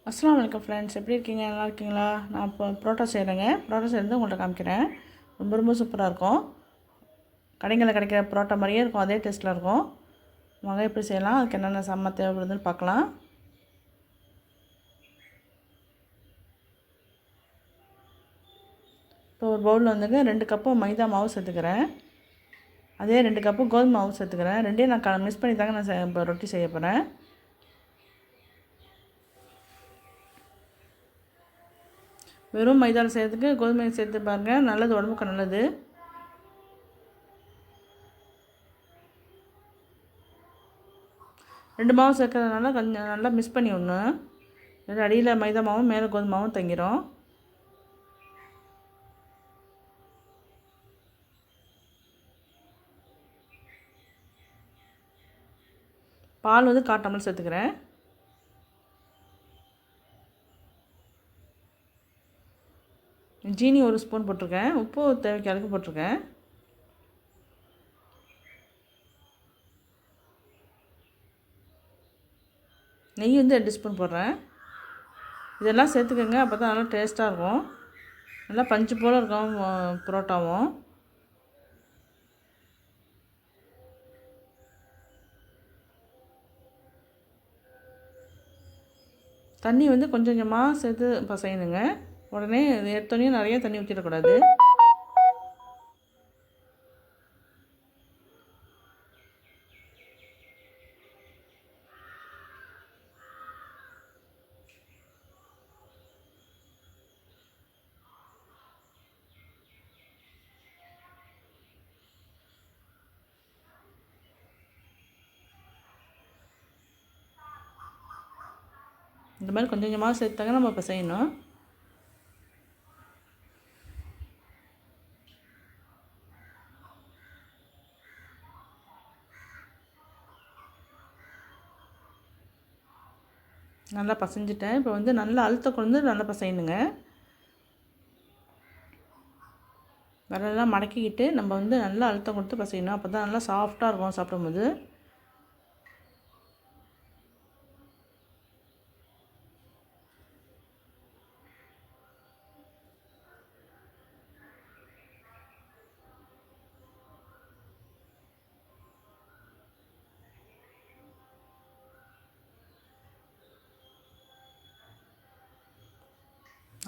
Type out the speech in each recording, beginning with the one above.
அஸ்ஸலாமு அலைக்கும் ஃப்ரெண்ட்ஸ், எப்படி இருக்கீங்க? நல்லா இருக்கீங்களா? நான் இப்போ புரோட்டா செய்கிறேங்க. புரோட்டா செய்கிறது உங்கள்கிட்ட காமிக்கிறேன். ரொம்ப சூப்பராக இருக்கும். கடைகளில் கிடைக்கிற புரோட்டா மாதிரியே இருக்கும், அதே டேஸ்ட்டில் இருக்கும். வாங்க எப்படி செய்யலாம், அதுக்கு என்னென்ன சாமான் தேவைப்படுதுன்னு பார்க்கலாம். இப்போ ஒரு பவுலில் வந்துங்க 2 கப்பு மைதா மாவு சேர்த்துக்கிறேன். அதே 2 கப்பு கோதுமை மாவு சேர்த்துக்கிறேன். ரெண்டையும் நான் மிக்ஸ் பண்ணி தாங்க நான் இப்போ ரொட்டி செய்ய போகிறேன். வெறும் மைதாவில் செய்கிறதுக்கு கோதுமை சேர்த்து பாருங்கள், நல்லது, உடம்புக்கு நல்லது. ரெண்டு மாவு சேர்க்கறதுனால கொஞ்சம் நல்லா மிக்ஸ் பண்ணி விடணும். அடியில் மைதா மாவும் மேலே கோதுமை மாவும் தங்கிடும். பால் வந்து 1/4 டம்ளர் சேர்த்துக்கிறேன். ஜீனி 1 ஸ்பூன் போட்டிருக்கேன். உப்பு தேவைக்கு அளவுக்கு போட்டிருக்கேன். நெய் வந்து 2 ஸ்பூன் போடுறேன். இதெல்லாம் சேர்த்துக்கோங்க, அப்போ தான் நல்லா டேஸ்ட்டாக இருக்கும். நல்லா பஞ்சு போல் இருக்கும் புரோட்டாவும். தண்ணி வந்து கொஞ்சம் கொஞ்சமாக சேர்த்து பசையணுங்க. உடனே எடுத்தோடனே நிறைய தண்ணி ஊற்றிடக்கூடாது. இந்த மாதிரி கொஞ்சம் கொஞ்சமாக சேர்த்தாங்க நம்ம இப்போ செய்யணும். நல்லா பசைஞ்சிட்டேன். இப்போ வந்து நல்லா அழுத்த கொண்டு நல்லா பசையணுங்க. விரலெல்லாம் மடக்கிக்கிட்டு நம்ம வந்து நல்லா அழுத்தம் கொடுத்து பசையணும். அப்போ தான் நல்லா சாஃப்டாக இருக்கும் சாப்பிடும்போது.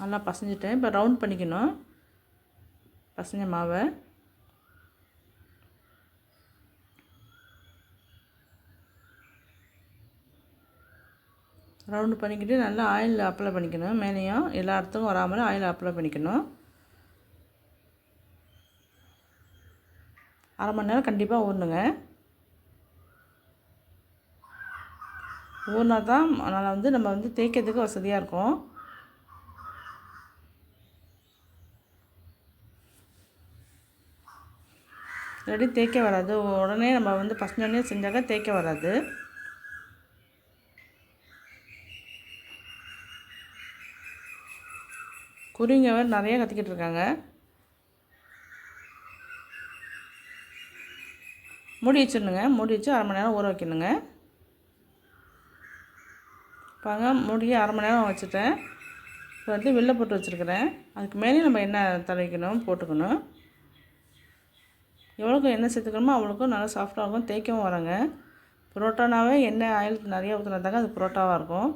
நல்லா பசைஞ்சிட்டேன். இப்போ ரவுண்ட் பண்ணிக்கணும் பசைஞ்ச மாவை. ரவுண்டு பண்ணிக்கிட்டு நல்லா ஆயில் அப்ளை பண்ணிக்கணும். மேலேயும் எல்லா இடத்துக்கும் வராமல் ஆயில் அப்ளை பண்ணிக்கணும். 1/2 மணி நேரம் கண்டிப்பாக ஊறணுங்க. ஊறினா தான் அதனால் வந்து நம்ம வந்து தேய்க்கிறதுக்கு வசதியாக இருக்கும். இல்லாட்டி தேய்க்க வராது. உடனே நம்ம வந்து பசஞ்சோடனே செஞ்சாக்க தேய்க்க வராது. குருவிங்க வேறு நிறைய கத்திக்கிட்டு இருக்காங்க. மூடி வச்சிடணுங்க. மூடி வச்சு 1/2 மணி நேரம் ஊற வைக்கணுங்க. பாருங்க, மூடியே 1/2 மணி நேரம் வச்சுட்டேன். இப்போ வந்து வெளில போட்டு வச்சுருக்கிறேன். அதுக்கு மேலே நம்ம எண்ணெய் தடவிக்கணும், போட்டுக்கணும். எவ்வளோக்கு எண்ணெய் சேர்த்துக்கணுமோ அவ்வளோக்கும் நல்லா சாஃப்டாக இருக்கும், தேய்க்கவும் வராங்க. புரோட்டானாவே எண்ணெய் ஆயில் நிறையா ஊற்றினாதாங்க அது புரோட்டாவாக இருக்கும்.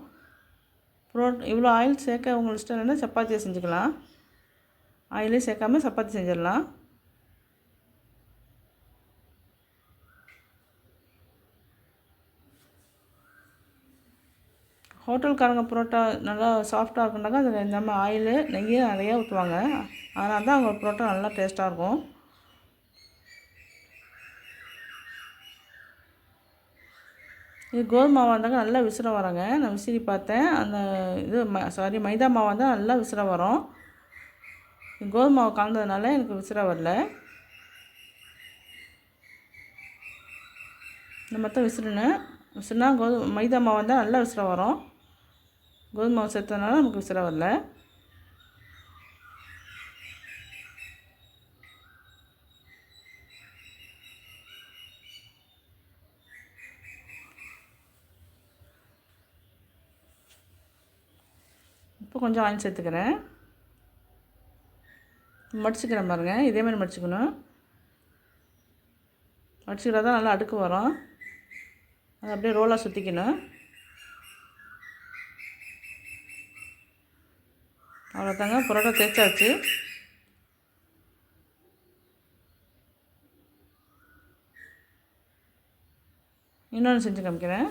இவ்வளோ ஆயில் சேர்க்க உங்களுக்கு இஷ்டம் இல்லைன்னா சப்பாத்தியை செஞ்சுக்கலாம். ஆயிலே சேர்க்காம சப்பாத்தி செஞ்சிடலாம். ஹோட்டல்காரங்க புரோட்டா நல்லா சாஃப்டாக இருக்குன்னாக்கா அதில் இந்த மாதிரி ஆயில் நெய் நிறையா ஊற்றுவாங்க. அதனால தான் அவங்க புரோட்டா நல்லா டேஸ்ட்டாக இருக்கும். இது கோதுமை மாவாக இருந்தாங்க நல்லா விசிற வராங்க. நான் விசிறி பார்த்தேன். அந்த இது மைதா மாவாக இருந்தால் நல்லா விசிற வரும். கோதுமை மாவு கலந்ததுனால எனக்கு விசிற வரல. இந்த மொத்தம் விசிறுனா மைதா மாவு இருந்தால் நல்லா விசிற வரும். கோதுமை மாவு சேர்த்ததுனால நமக்கு விசிற வரல. இப்போ கொஞ்சம் ஆயில் சேர்த்துக்கிறேன். மடிச்சுக்கிறேன் பாருங்கள், இதேமாதிரி மடிச்சுக்கணும். மடிச்சுக்கிட்டா தான் நல்லா அடுக்கு வரும். அதை அப்படியே ரோலாக சுற்றிக்கணும். அவ்வளோதாங்க, பரோட்டா தேய்ச்சாச்சு. இன்னொன்று செஞ்சு காமிக்கிறேன்.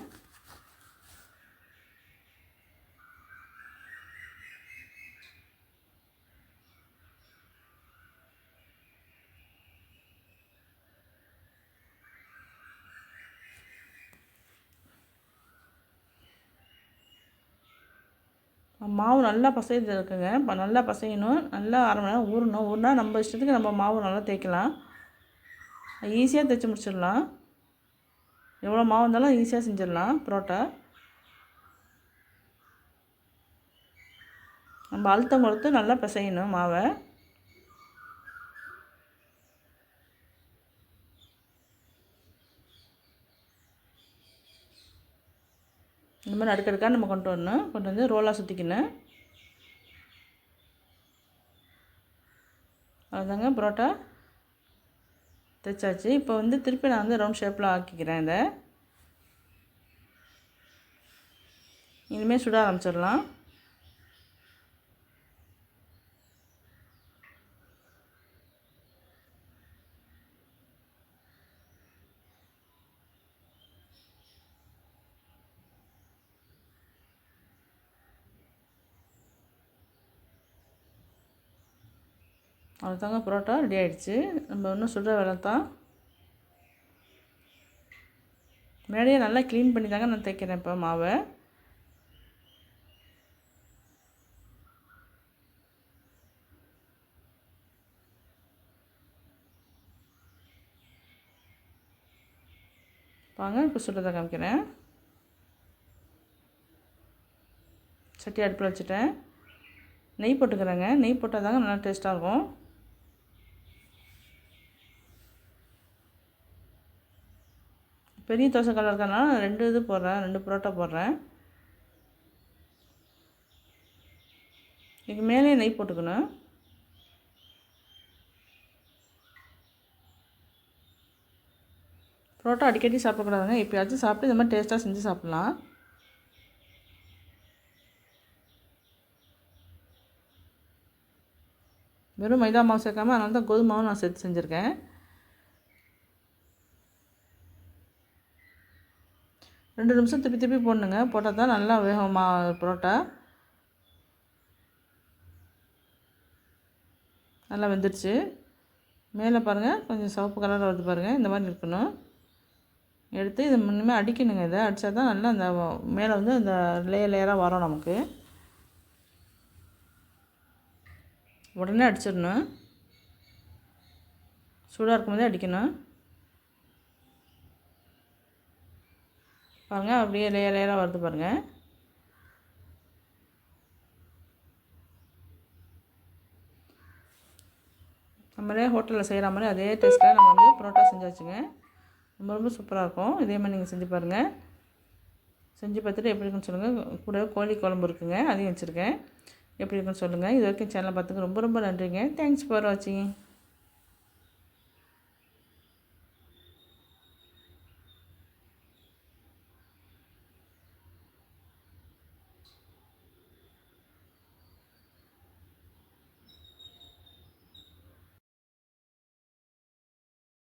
மாவு நல்லா பசைது இருக்குங்க. இப்போ நல்லா பசையணும். நல்லா 1/2 மணி நேரம் ஊறணும். ஊறினா நம்ம இஷ்டத்துக்கு நம்ம மாவு நல்லா தேய்க்கலாம். ஈஸியாக தைச்சி முடிச்சிடலாம். எவ்வளோ மாவு இருந்தாலும் ஈஸியாக செஞ்சிடலாம் பரோட்டா. நம்ம அழுத்தம் கொடுத்து நல்லா பிசையணும் மாவை. இந்த மாதிரி அடுக்கடுக்காக நம்ம கொண்டு வரணும். கொண்டு வந்து ரோலாக சுற்றிக்கணும். அதுதாங்க பரோட்டா தைச்சாச்சு. இப்போ வந்து திருப்பி நான் வந்து ரவுண்ட் ஷேப்பில் ஆக்கிக்கிறேன். இதை இனிமேல் சுட ஆரம்பிச்சிடலாம். அவ்வளோதாங்க, பரோட்டா ரெடி ஆகிடுச்சு. நம்ம இன்னும் சுடுற வேலை தான். மேலேயே நல்லா க்ளீன் பண்ணி தாங்க நான் தைக்கிறேன் இப்போ மாவை. வாங்க இப்போ சுடுறதை காமிக்கிறேன். சட்டி அடுப்பில் வச்சுட்டேன். நெய் போட்டுக்கிறேங்க. நெய் போட்டால் தாங்க நல்லா டேஸ்ட்டாக இருக்கும். பெரிய தோசை கலர் இருக்கறனால 2 இது போடுறேன், 2 பரோட்டா போடுறேன். இதுக்கு மேலே நெய் போட்டுக்கணும். பரோட்டா அடிக்கடி சாப்பிடக்கூடாதுங்க. எப்போயாச்சும் சாப்பிட்டு இந்த மாதிரி டேஸ்ட்டாக செஞ்சு சாப்பிட்லாம். வெறும் மைதா மாவு சேர்க்காமல் அதனால தான் கோதுமை மாவு நான் சேர்த்து செஞ்சுருக்கேன். 2 நிமிஷம் திருப்பி திருப்பி போடணுங்க. போட்டால் தான் நல்லா வேகும் பரோட்டா. நல்லா வெந்துடுச்சு. மேலே பாருங்கள் கொஞ்சம் சிவப்பு கலரில் வருது பாருங்கள். இந்த மாதிரி இருக்கணும். எடுத்து இது முன்னுமே அடிக்கணுங்க. இதை அடித்தா தான் நல்லா அந்த மேலே வந்து அந்த லேயராக வரும் நமக்கு. உடனே அடிச்சிடணும். சூடாக இருக்கும்போதே அடிக்கணும். பாருங்கள் அப்படியே லேயராக வருது பாருங்கள். நம்மளே ஹோட்டலில் செய்கிற மாதிரி அதே டேஸ்ட்டில் நம்ம வந்து பரோட்டா செஞ்சாச்சுங்க. ரொம்ப ரொம்ப சூப்பராக இருக்கும். இதே மாதிரி நீங்கள் செஞ்சு பாருங்கள். செஞ்சு பார்த்துட்டு எப்படி இருக்குன்னு சொல்லுங்கள். கூட கோழி குழம்பு இருக்குங்க, அதையும் வச்சுருக்கேன். எப்படி இருக்குன்னு சொல்லுங்கள். இது வரைக்கும் சேனலை பார்த்துக்கு ரொம்ப ரொம்ப நன்றிங்க. தேங்க்ஸ் ஃபார் வாட்சிங்.